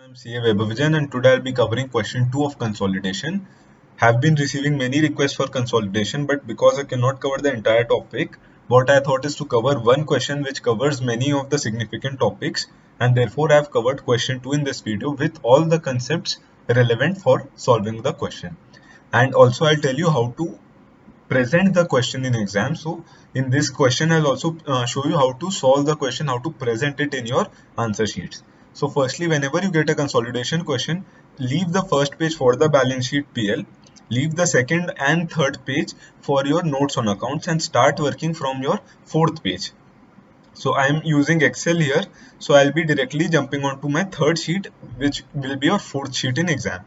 I'm CA Vaibhavijan and today I'll be covering question 2 of consolidation. Have been receiving many requests for consolidation, but because I cannot cover the entire topic, what I thought is to cover one question which covers many of the significant topics, and therefore I have covered question 2 in this video with all the concepts relevant for solving the question. And also I'll tell you how to present the question in exam. So in this question I'll also show you how to solve the question, how to present it in your answer sheets. So firstly, whenever you get a consolidation question, leave the first page for the balance sheet PL, leave the second and third page for your notes on accounts, and start working from your fourth page. So I am using Excel here, so I'll be directly jumping onto my third sheet, which will be your fourth sheet in exam.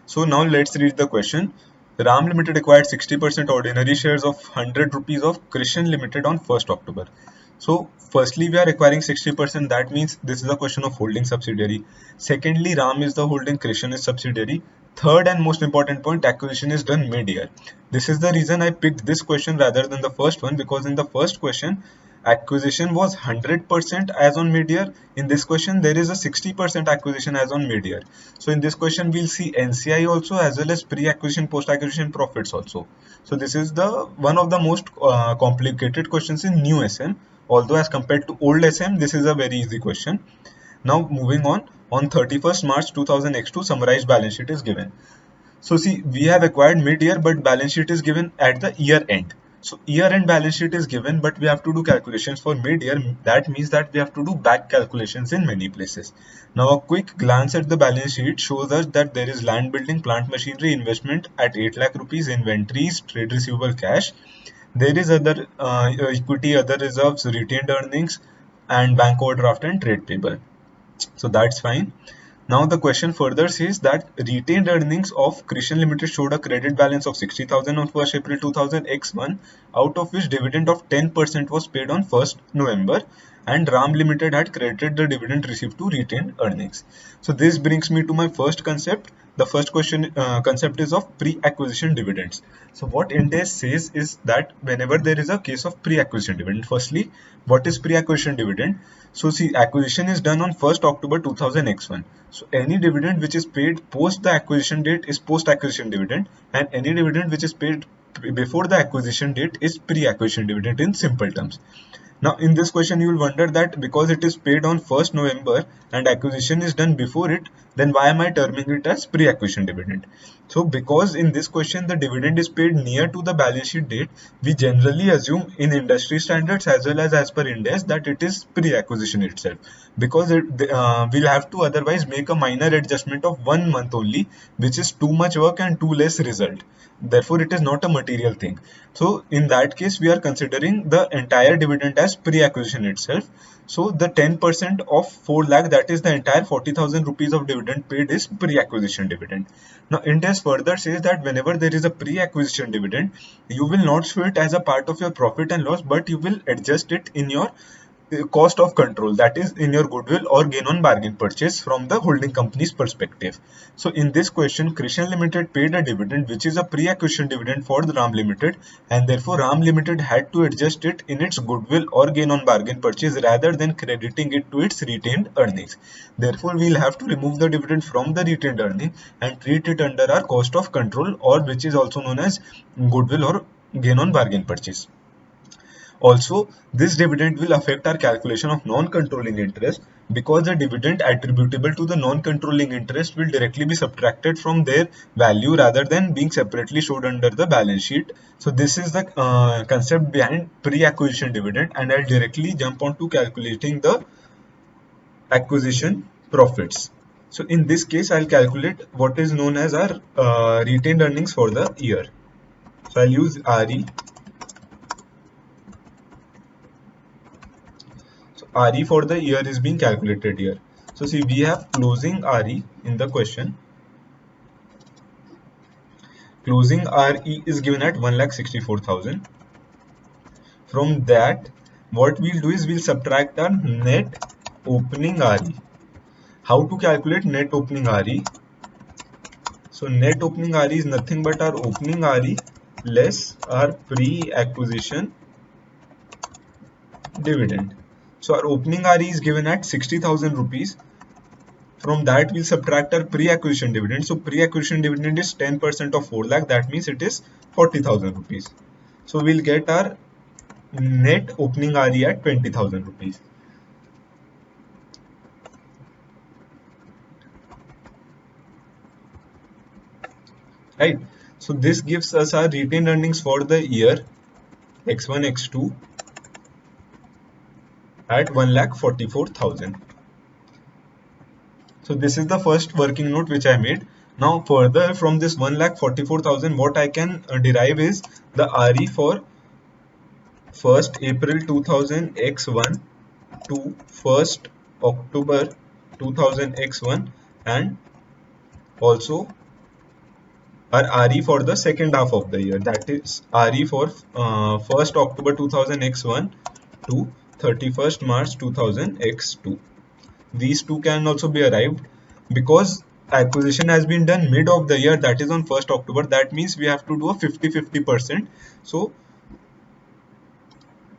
So now let's read the question. Ram Limited acquired 60% ordinary shares of 100 rupees of Krishan Limited on 1st October. So firstly, we are acquiring 60%. That means this is a question of holding subsidiary. Secondly, Ram is the holding, Krishan is subsidiary. Third and most important point, acquisition is done mid-year. This is the reason I picked this question rather than the first one, because in the first question, acquisition was 100% as on mid-year. In this question, there is a 60% acquisition as on mid-year. So in this question, we'll see NCI also as well as pre-acquisition, post-acquisition profits also. So this is the one of the most complicated questions in new SM. Although as compared to old SM, this is a very easy question. Now moving on 31st March 2000 summarized balance sheet is given. So see, we have acquired mid-year, but balance sheet is given at the year end. So year-end balance sheet is given, but we have to do calculations for mid-year. That means that we have to do back calculations in many places. Now a quick glance at the balance sheet shows us that there is land building, plant machinery investment at 8 lakh rupees, inventories, trade receivable, cash. There is other equity, other reserves, retained earnings, and bank overdraft and trade payable. So that's fine. Now the question further says that retained earnings of Krishan Limited showed a credit balance of 60,000 on 1st April 2000 X1, out of which dividend of 10% was paid on 1st November, and Ram Limited had credited the dividend received to retained earnings. So this brings me to my first concept. The first question concept is of pre-acquisition dividends. So what Ind AS says is that whenever there is a case of pre-acquisition dividend, firstly, what is pre-acquisition dividend? So see, acquisition is done on 1st October 2000 X1. So any dividend which is paid post the acquisition date is post-acquisition dividend, and any dividend which is paid before the acquisition date is pre-acquisition dividend in simple terms. Now in this question you will wonder that because it is paid on 1st November and acquisition is done before it, then why am I terming it as pre-acquisition dividend? So because in this question the dividend is paid near to the balance sheet date, we generally assume in industry standards as well as per Ind AS that it is pre-acquisition itself, because we'll have to otherwise make a minor adjustment of 1 month only, which is too much work and too less result. Therefore it is not a material thing. So in that case we are considering the entire dividend as pre-acquisition itself. So the 10% of 4 lakh, that is the entire 40,000 rupees of dividend paid, is pre-acquisition dividend. Now Ind AS further says that whenever there is a pre-acquisition dividend, you will not show it as a part of your profit and loss, but you will adjust it in your cost of control, that is in your goodwill or gain on bargain purchase from the holding company's perspective. So in this question, Krishan Limited paid a dividend which is a pre-acquisition dividend for the Ram Limited, and therefore Ram Limited had to adjust it in its goodwill or gain on bargain purchase rather than crediting it to its retained earnings. Therefore we'll have to remove the dividend from the retained earning and treat it under our cost of control, or which is also known as goodwill or gain on bargain purchase. Also, this dividend will affect our calculation of non-controlling interest, because the dividend attributable to the non-controlling interest will directly be subtracted from their value rather than being separately showed under the balance sheet. So this is the concept behind pre-acquisition dividend, and I'll directly jump on to calculating the acquisition profits. So in this case, I'll calculate what is known as our retained earnings for the year. So I'll use RE. So RE for the year is being calculated here. So see, we have closing RE in the question. Closing RE is given at 1,64,000. From that, what we'll do is we'll subtract our net opening RE. How to calculate net opening RE? So net opening RE is nothing but our opening RE less our pre-acquisition dividend. So our opening RE is given at 60,000 rupees. From that we'll subtract our pre-acquisition dividend. So pre-acquisition dividend is 10% of 4 lakh, that means it is 40,000 rupees. So we'll get our net opening RE at 20,000 rupees. Right. So this gives us our retained earnings for the year X1, X2 at 1,44,000. So this is the first working note which I made. Now further from this 1,44,000, what I can derive is the RE for 1st April 2000 X1 to 1st October 2000 X1, and also our RE for the second half of the year, that is RE for 1st October 2000 X1 to 31st March 2000 X2. These two can also be arrived because acquisition has been done mid of the year, that is on 1st October. That means we have to do a 50-50%. So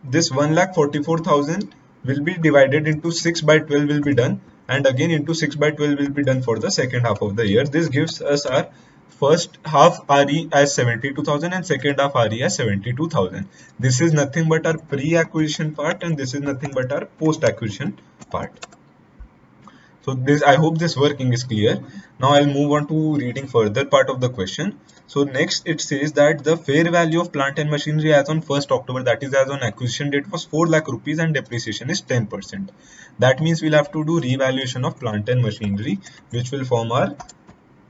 this 1,44,000 will be divided into 6 by 12 will be done, and again into 6 by 12 will be done for the second half of the year. This gives us our first half RE as 72,000 and second half RE as 72,000. This is nothing but our pre-acquisition part, and this is nothing but our post-acquisition part. So this, I hope this working is clear. Now I'll move on to reading further part of the question. So next it says that the fair value of plant and machinery as on 1st October, that is as on acquisition date, was 4 lakh rupees and depreciation is 10%. That means we'll have to do revaluation of plant and machinery, which will form our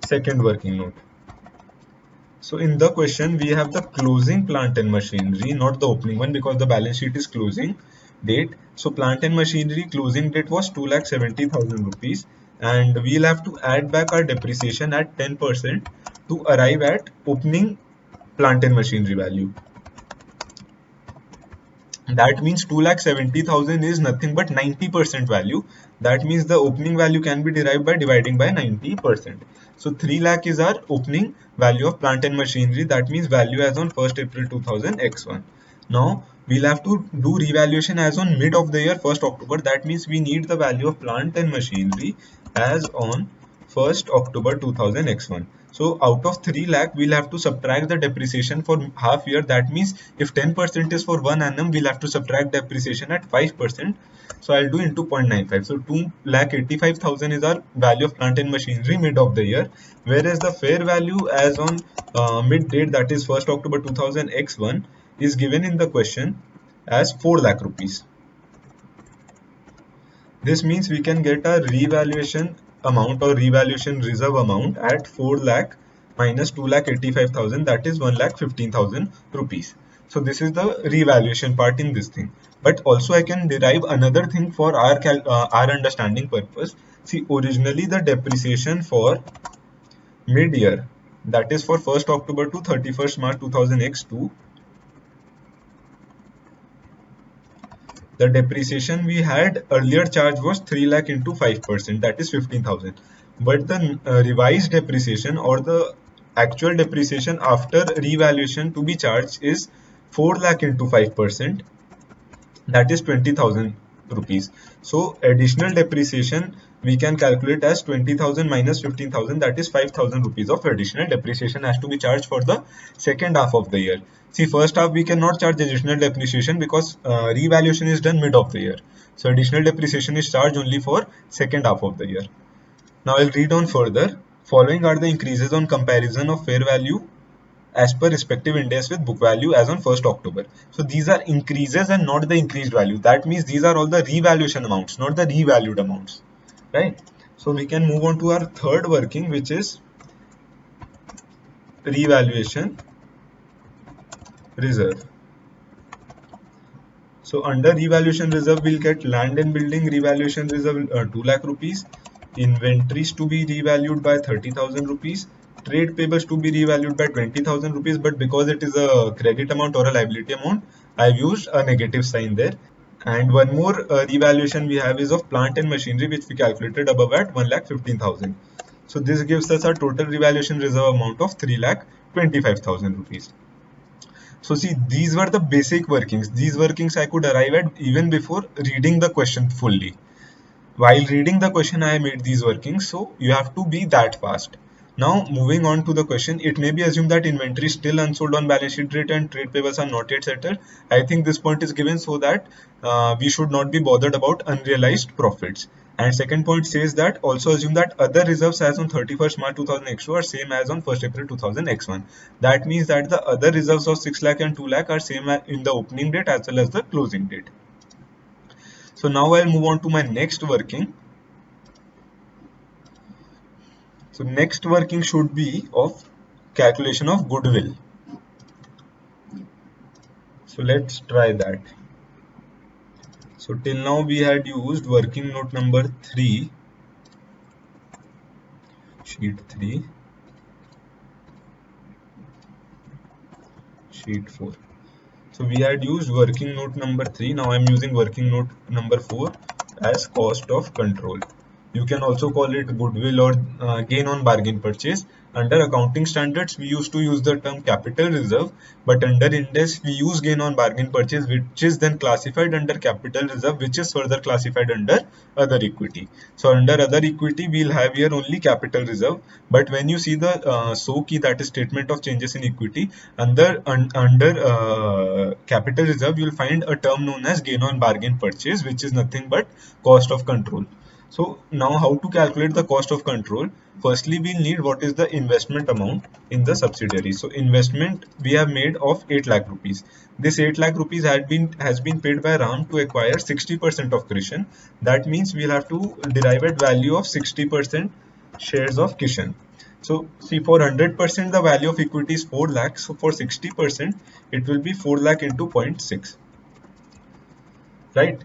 second working note. So in the question we have the closing plant and machinery, not the opening one, because the balance sheet is closing date. So plant and machinery closing date was 2,70,000 rupees, and we'll have to add back our depreciation at 10% to arrive at opening plant and machinery value. That means 2,70,000 is nothing but 90% value. That means the opening value can be derived by dividing by 90%. So 3 lakh is our opening value of plant and machinery. That means value as on 1st April 2000 X1. Now we'll have to do revaluation as on mid of the year 1st October. That means we need the value of plant and machinery as on 1st October 2000 X1. So out of 3 lakh, we'll have to subtract the depreciation for half year. That means if 10% is for 1 annum, we'll have to subtract depreciation at 5%. So I'll do into 0.95. So 2,85,000 is our value of plant and machinery mid of the year. Whereas the fair value as on mid date, that is 1st October 2000 X1, is given in the question as 4 lakh rupees. This means we can get a revaluation amount or revaluation reserve amount at 4 lakh minus 2,85,000, that is 1,15,000 rupees. So this is the revaluation part in this thing. But also I can derive another thing for our understanding purpose. See, originally the depreciation for mid-year, that is for 1st October to 31st March 2000 X2, the depreciation we had earlier charge was 3 lakh into 5%, that is 15,000. But the revised depreciation or the actual depreciation after revaluation to be charged is 4 lakh into 5%, that is 20,000 rupees. So additional depreciation we can calculate as 20,000 minus 15,000, that is 5,000 rupees of additional depreciation has to be charged for the second half of the year. See, first half we cannot charge additional depreciation because revaluation is done mid of the year. So additional depreciation is charged only for second half of the year. Now I'll read on further. Following are the increases on comparison of fair value as per respective index with book value as on 1st October. So these are increases and not the increased value. That means these are all the revaluation amounts, not the revalued amounts, right? So we can move on to our third working, which is revaluation reserve. So under revaluation reserve, we'll get land and building revaluation reserve 2 lakh rupees, inventories to be revalued by 30,000 rupees, trade payables to be revalued by 20,000 rupees, but because it is a credit amount or a liability amount, I've used a negative sign there. And one more revaluation we have is of plant and machinery, which we calculated above at 1,15,000. So this gives us a total revaluation reserve amount of 3,25,000 rupees. So see, these were the basic workings. These workings I could arrive at even before reading the question fully. While reading the question, I made these workings, so you have to be that fast. Now, moving on to the question, it may be assumed that inventory is still unsold on balance sheet date and trade payables are not yet settled. I think this point is given so that we should not be bothered about unrealized profits. And second point says that also assume that other reserves as on 31st March 2000 X2 are same as on 1st April 2000 X1. That means that the other reserves of 6 lakh and 2 lakh are same in the opening date as well as the closing date. So now I'll move on to my next working. So next working should be of calculation of goodwill. So let's try that. So till now we had used working note number 3, sheet 3, sheet 4. So we had used working note number 3. Now I'm using working note number 4 as cost of control. You can also call it goodwill or gain on bargain purchase. Under accounting standards, we used to use the term capital reserve, but under Ind AS, we use gain on bargain purchase, which is then classified under capital reserve, which is further classified under other equity. So under other equity, we'll have here only capital reserve. But when you see the SO key, that is statement of changes in equity, under capital reserve, you'll find a term known as gain on bargain purchase, which is nothing but cost of control. So now how to calculate the cost of control? Firstly, we'll need what is the investment amount in the subsidiary. So investment we have made of 8 lakh rupees. This 8 lakh rupees has been paid by Ram to acquire 60% of Krishan. That means we'll have to derive at value of 60% shares of Kishan. So see, for 100% the value of equity is 4 lakh. So for 60% it will be 4 lakh into 0.6, right?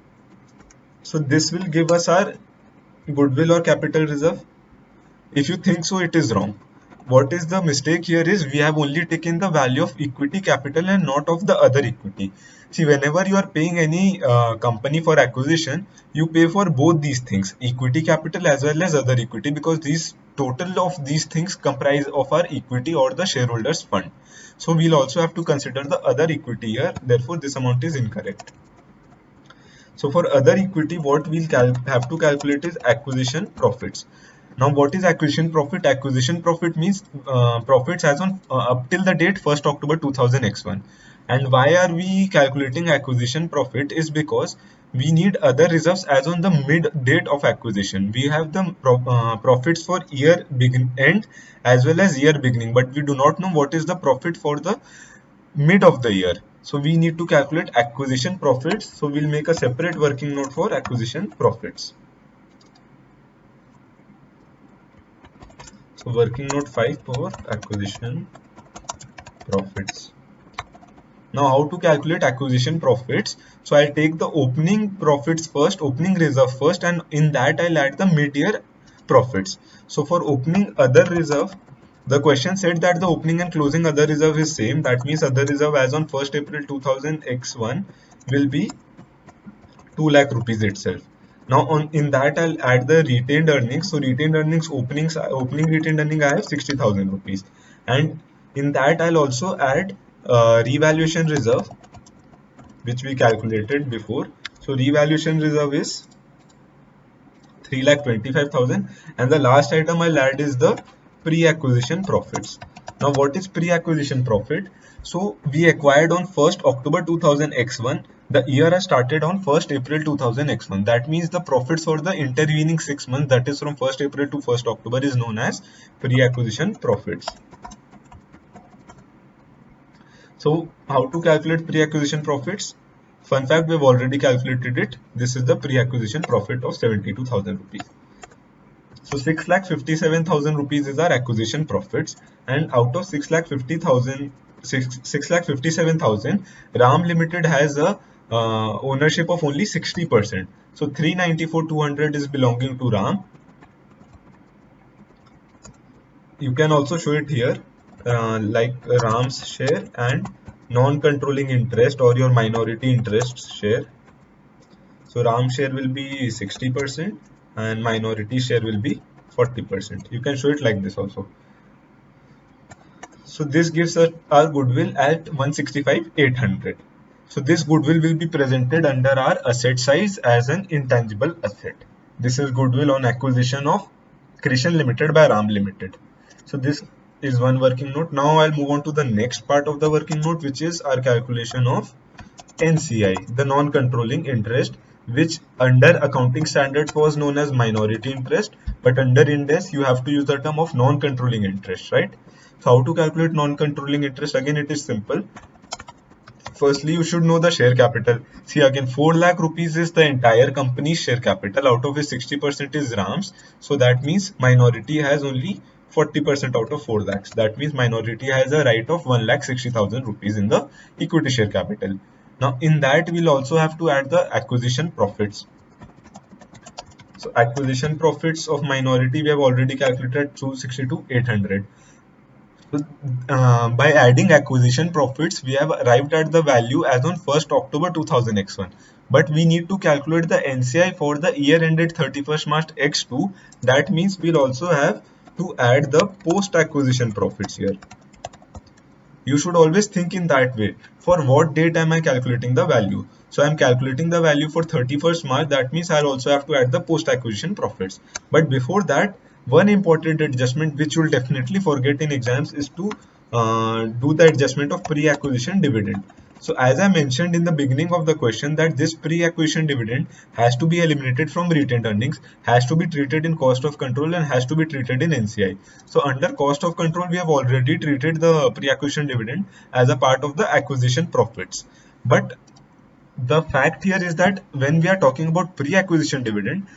So this will give us our goodwill or capital reserve. If you think so, it is wrong. What is the mistake here is we have only taken the value of equity capital and not of the other equity. See, whenever you are paying any company for acquisition, you pay for both these things, equity capital as well as other equity, because these total of these things comprise of our equity or the shareholders fund. So we'll also have to consider the other equity here. Therefore, this amount is incorrect. So for other equity, what we'll have to calculate is acquisition profits. Now, what is acquisition profit? Acquisition profit means profits as on up till the date 1st October 2000 X1. And why are we calculating acquisition profit is because we need other reserves as on the mid date of acquisition. We have the profits for year end as well as year beginning, but we do not know what is the profit for the mid of the year. So we need to calculate acquisition profits. So we'll make a separate working note for acquisition profits. So working note 5 for acquisition profits. Now how to calculate acquisition profits? So I'll take the opening profits first, opening reserve first, and in that I'll add the mid-year profits. So for opening other reserve, the question said that the opening and closing other reserve is same. That means other reserve as on 1st April 2000 X1 will be 2 lakh rupees itself. Now in that I'll add the retained earnings. So retained earnings opening retained earning I have 60,000 rupees, and in that I'll also add revaluation reserve, which we calculated before. So revaluation reserve is 3,25,000, and the last item I'll add is the pre-acquisition profits. Now what is pre-acquisition profit? So we acquired on 1st October 2000 X1. The year has started on 1st April 2000 X1. That means the profits for the intervening 6 months, that is from 1st April to 1st October, is known as pre-acquisition profits. So how to calculate pre-acquisition profits? Fun fact, we've already calculated it. This is the pre-acquisition profit of 72,000 rupees. So 6,57,000 rupees is our acquisition profits, and out of 6,57,000, Ram Limited has a ownership of only 60%. So 394,200 is belonging to Ram. You can also show it here like Ram's share and non-controlling interest or your minority interest share. So Ram share will be 60% and minority share will be 40%. You can show it like this also. So this gives us our goodwill at 165,800. So this goodwill will be presented under our asset size as an intangible asset. This is goodwill on acquisition of Krishan Limited by Ram Limited. So this is one working note. Now I'll move on to the next part of the working note, which is our calculation of NCI, the non-controlling interest, which under accounting standards was known as minority interest, but under Ind AS you have to use the term of non-controlling interest, right? So how to calculate non-controlling interest? Again, it is simple. Firstly, you should know the share capital. See, again, 4 lakh rupees is the entire company's share capital, out of which 60% is Ram's. So that means minority has only 40% out of 4 lakhs. That means minority has a right of 1,60,000 rupees in the equity share capital. Now, in that, we'll also have to add the acquisition profits. So, acquisition profits of minority we have already calculated 260 to 800. By adding acquisition profits, we have arrived at the value as on 1st October 2000x1. But we need to calculate the NCI for the year ended 31st March x2. That means we'll also have to add the post acquisition profits here. You should always think in that way. For what date am I calculating the value? So I'm calculating the value for 31st March. That means I'll also have to add the post acquisition profits. But before that, one important adjustment which you'll definitely forget in exams is to do the adjustment of pre-acquisition dividend. So as I mentioned in the beginning of the question, that this pre-acquisition dividend has to be eliminated from retained earnings, has to be treated in cost of control, and has to be treated in NCI. So under cost of control, we have already treated the pre-acquisition dividend as a part of the acquisition profits. But the fact here is that when we are talking about pre-acquisition dividend,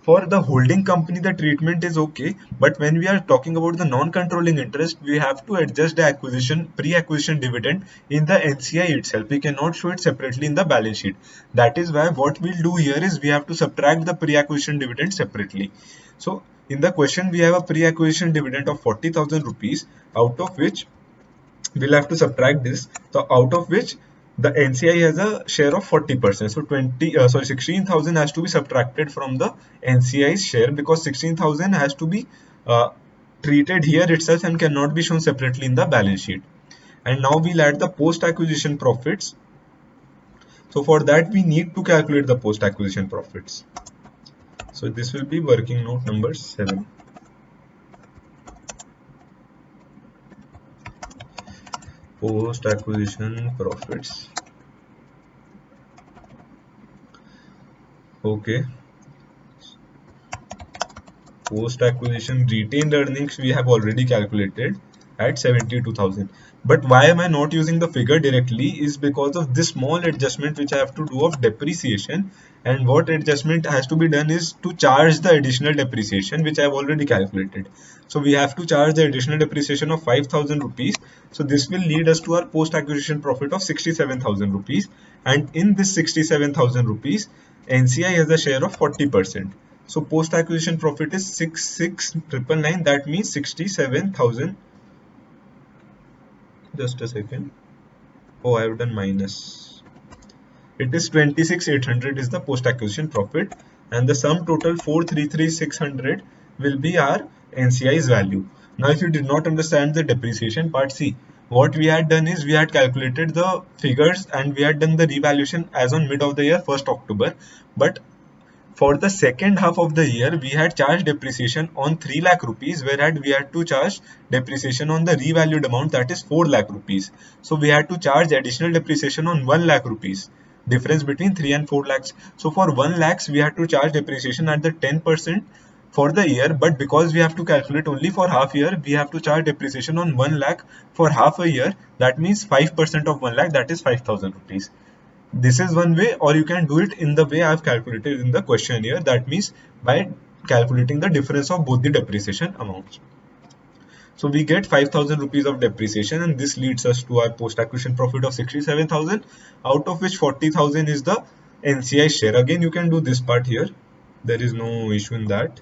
for the holding company the treatment is okay, but when we are talking about the non-controlling interest, we have to adjust the pre-acquisition dividend in the NCI itself. We cannot show it separately in the balance sheet. That is why what we'll do here is we have to subtract the pre-acquisition dividend separately. So in the question we have a pre-acquisition dividend of 40,000 rupees, out of which we'll have to subtract this. So out of which the NCI has a share of 40%. So 16,000 has to be subtracted from the NCI's share, because 16,000 has to be treated here itself and cannot be shown separately in the balance sheet. And now we'll add the post acquisition profits. So for that we need to calculate the post acquisition profits. So this will be working note number 7. Post acquisition profits. Okay. Post acquisition retained earnings we have already calculated at 72,000. But why am I not using the figure directly is because of this small adjustment which I have to do of depreciation. And what adjustment has to be done is to charge the additional depreciation which I have already calculated. So we have to charge the additional depreciation of 5,000 rupees. So this will lead us to our post acquisition profit of 67,000 rupees. And in this 67,000 rupees, NCI has a share of 40%. So post acquisition profit is 66,999. That means 67,000. Just a second. Oh, I have done minus. It is 26,800 is the post acquisition profit, and the sum total 433,600 will be our NCI's value. Now, if you did not understand the depreciation part, see what we had done is we had calculated the figures and we had done the revaluation as on mid of the year, 1st October. But for the second half of the year, we had charged depreciation on 3 lakh rupees, whereas we had to charge depreciation on the revalued amount, that is 4 lakh rupees. So we had to charge additional depreciation on 1 lakh rupees, difference between 3 and 4 lakhs. So for 1 lakhs, we had to charge depreciation at the 10% for the year, but because we have to calculate only for half year, we have to charge depreciation on 1 lakh for half a year. That means 5% of 1 lakh, that is 5,000 rupees. This is one way, or you can do it in the way I've calculated in the question here. That means by calculating the difference of both the depreciation amounts. So we get 5,000 rupees of depreciation, and this leads us to our post acquisition profit of 67,000, out of which 40,000 is the NCI share. Again, you can do this part here. There is no issue in that.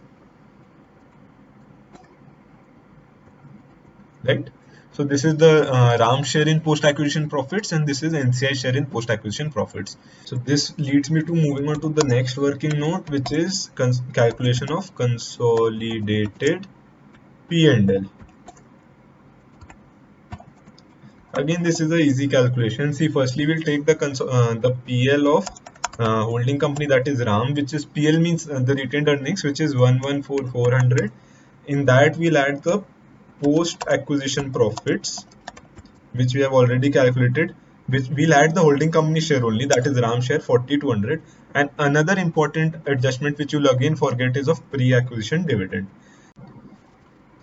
Right? So this is the RAM share in post acquisition profits, and this is NCI share in post acquisition profits. So this leads me to moving on to the next working note, which is calculation of consolidated P&L. Again, this is a easy calculation. See, firstly we'll take the PL of holding company, that is RAM, which is PL means the retained earnings, which is 114,400. In that we'll add the post acquisition profits, which we have already calculated, which we'll add the holding company share only, that is RAM share 4,200. And another important adjustment which you'll again forget is of pre-acquisition dividend.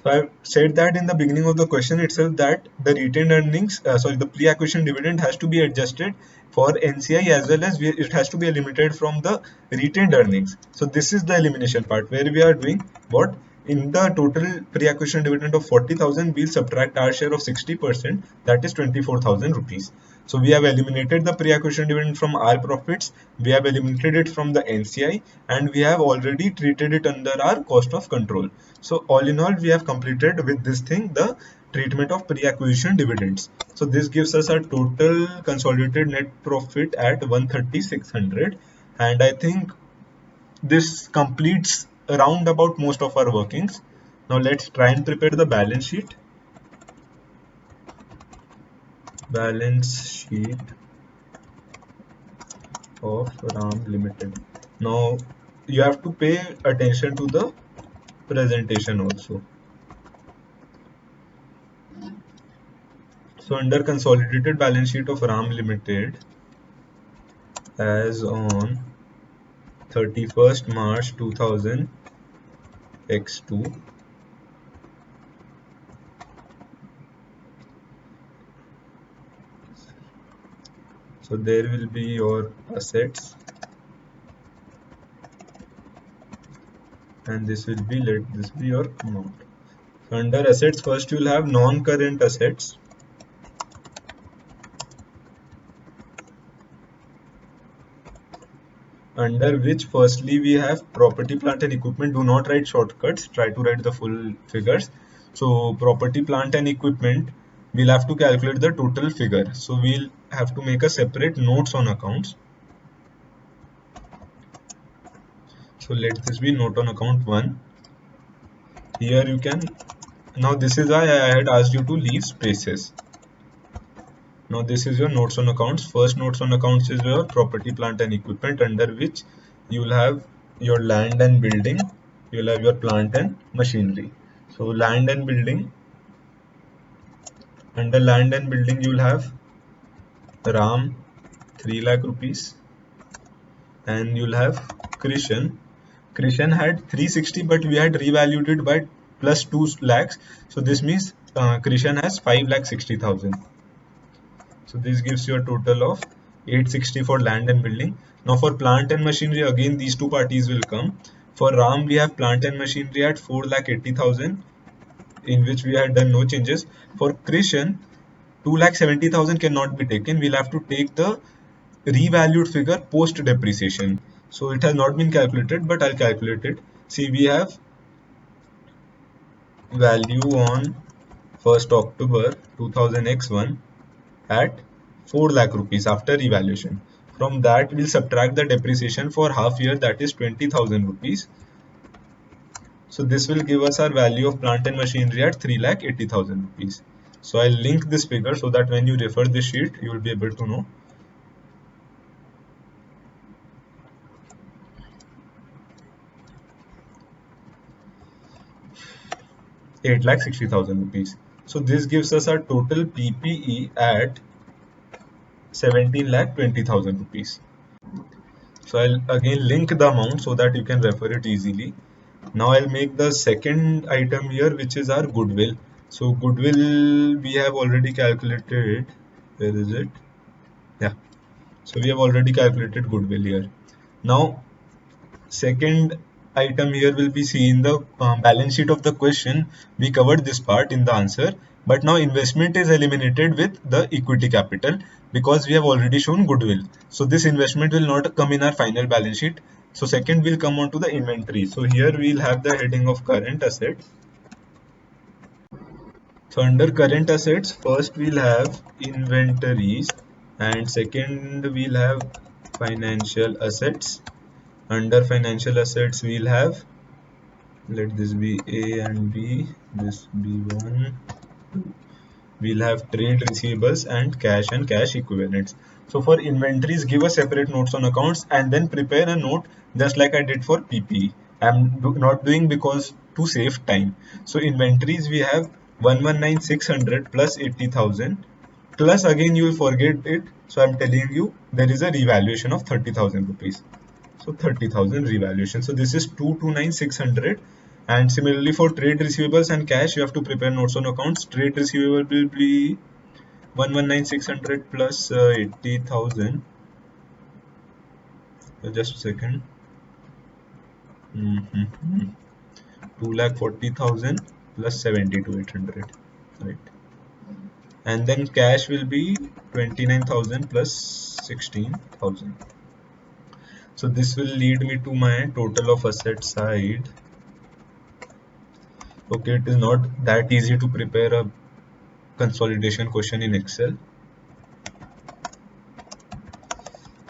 So I've said that in the beginning of the question itself that the retained earnings, the pre-acquisition dividend has to be adjusted for NCI, as well as it has to be eliminated from the retained earnings. So this is the elimination part where we are doing what? In the total pre-acquisition dividend of 40,000, we'll subtract our share of 60%, that is 24,000 rupees. So we have eliminated the pre-acquisition dividend from our profits, we have eliminated it from the NCI, and we have already treated it under our cost of control. So all in all, we have completed with this thing the treatment of pre-acquisition dividends. So this gives us a total consolidated net profit at 130,600, and I think this completes around about most of our workings. Now let's try and prepare the balance sheet. Balance sheet of RAM Limited. Now you have to pay attention to the presentation also. So under consolidated balance sheet of RAM Limited as on 31st March 2000 X2, so there will be your assets, and this will be, let this be your amount. So under assets, first you will have non-current assets. Under which firstly we have property, plant and equipment. Do not write shortcuts, try to write the full figures. So property, plant and equipment, we'll have to calculate the total figure. So we'll have to make a separate notes on accounts. So let this be note on account 1. Here you can, now this is why I had asked you to leave spaces. Now this is your notes on accounts. First notes on accounts is your property, plant and equipment, under which you will have your land and building, you will have your plant and machinery. So land and building, under land and building you will have RAM 3 lakh rupees, and you will have Krishan. Krishan had 360, but we had revalued it by plus 2 lakhs. So this means Krishan has 5,60,000. So this gives you a total of 860 for land and building. Now for plant and machinery, again these two parties will come. For RAM we have plant and machinery at 4,80,000, in which we had done no changes. For Krishan, 2,70,000 cannot be taken. We'll have to take the revalued figure post depreciation. So it has not been calculated, but I'll calculate it. See, we have value on 1st October 2000 X1 at 4 lakh rupees after revaluation. From that we'll subtract the depreciation for half year, that is 20,000 rupees. So this will give us our value of plant and machinery at 3,80,000 rupees. So I'll link this figure so that when you refer this sheet you will be able to know. 8,60,000 rupees. So this gives us our total PPE at 17,20,000 rupees. So I'll again link the amount so that you can refer it easily. Now I'll make the second item here, which is our goodwill. So goodwill we have already calculated. Where is it? Yeah. So we have already calculated goodwill here. Now second item here will be seen in the balance sheet of the question. We covered this part in the answer, but now investment is eliminated with the equity capital because we have already shown goodwill. So this investment will not come in our final balance sheet. So second will come on to the inventory. So here we'll have the heading of current assets. So under current assets, first we'll have inventories, and second we'll have financial assets. Under financial assets we'll have, let this be A and B, this B1, we'll have trade receivables and cash equivalents. So for inventories, give a separate notes on accounts and then prepare a note just like I did for PPE. Not doing because to save time. So inventories we have 119,600 plus 80,000 plus again you will forget it. So I'm telling you there is a revaluation of 30,000 rupees. So 30,000 revaluation. So this is 229,600. And similarly for trade receivables and cash, you have to prepare notes on accounts. Trade receivable will be 119,600 plus 80,000. Just a second. 2,40,000 plus 72,800. Right. And then cash will be 29,000 plus 16,000. So this will lead me to my total of asset side. Okay, it is not that easy to prepare a consolidation question in Excel.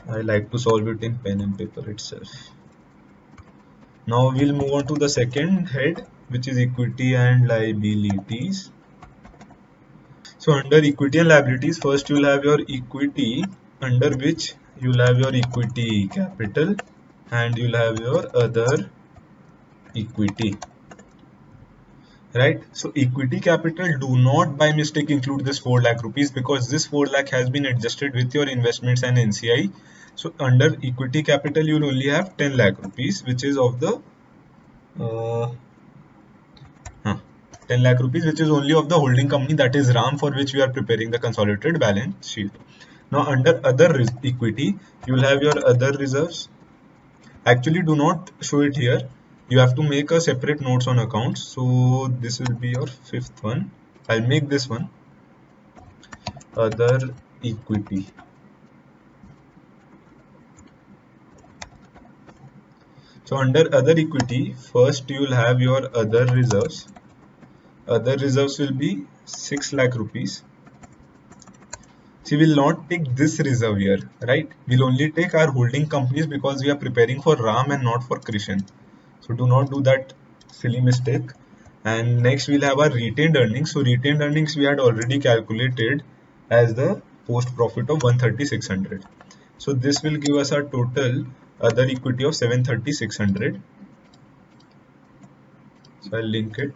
I like to solve it in pen and paper itself. Now we'll move on to the second head, which is equity and liabilities. So under equity and liabilities, first you'll have your equity, under which you'll have your equity capital and you'll have your other equity. Right, so equity capital, do not by mistake include this 4 lakh rupees because this 4 lakh has been adjusted with your investments and NCI. So under equity capital you will only have 10 lakh rupees, which is of the 10 lakh rupees, which is only of the holding company, that is RAM, for which we are preparing the consolidated balance sheet. Now under other equity you will have your other reserves. Actually do not show it here, you have to make a separate notes on accounts. So this will be your fifth one. I'll make this one other equity. So under other equity, first you will have your other reserves. Other reserves will be 6 lakh rupees. So we will not take this reserve here, right? We'll only take our holding companies because we are preparing for RAM and not for Krishan. So do not do that silly mistake. And next we'll have our retained earnings. So retained earnings we had already calculated as the post profit of 130,600. So this will give us a total other equity of 730,600. So I'll link it.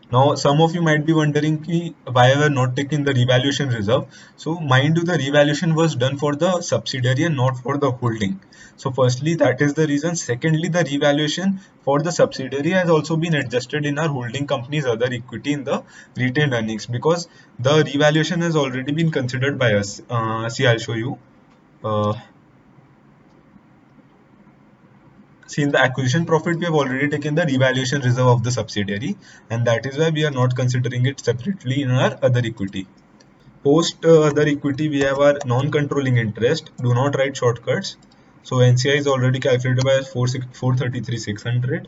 Now some of you might be wondering why we are not taking the revaluation reserve. So mind you, the revaluation was done for the subsidiary and not for the holding. So firstly, that is the reason. Secondly, the revaluation for the subsidiary has also been adjusted in our holding company's other equity in the retained earnings, because the revaluation has already been considered by us. See, I'll show you. See, in the acquisition profit, we have already taken the revaluation reserve of the subsidiary, and that is why we are not considering it separately in our other equity. Post other equity, we have our non-controlling interest. Do not write shortcuts. So NCI is already calculated by 433,600.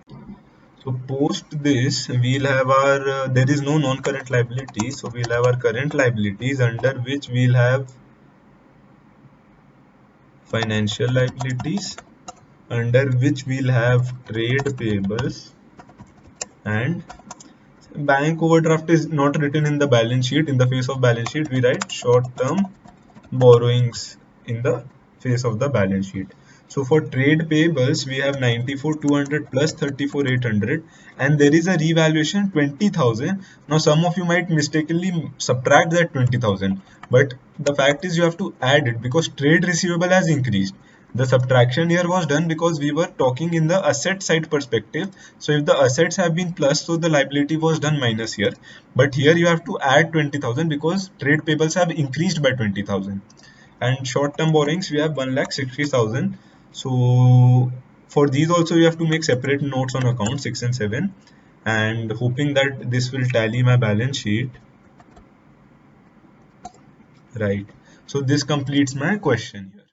So post this, we'll have our, there is no non-current liability. So we'll have our current liabilities, under which we'll have financial liabilities, under which we'll have trade payables, and bank overdraft is not written in the balance sheet. In the face of balance sheet, we write short-term borrowings in the face of the balance sheet. So for trade payables, we have 94,200 plus 34,800, and there is a revaluation 20,000. Now some of you might mistakenly subtract that 20,000, but the fact is you have to add it because trade receivable has increased. The subtraction here was done because we were talking in the asset side perspective. So if the assets have been plus, so the liability was done minus here. But here you have to add 20,000 because trade payables have increased by 20,000. And short-term borrowings, we have 1,60,000. So for these also you have to make separate notes on account 6 and 7. And hoping that this will tally my balance sheet. Right. So this completes my question here.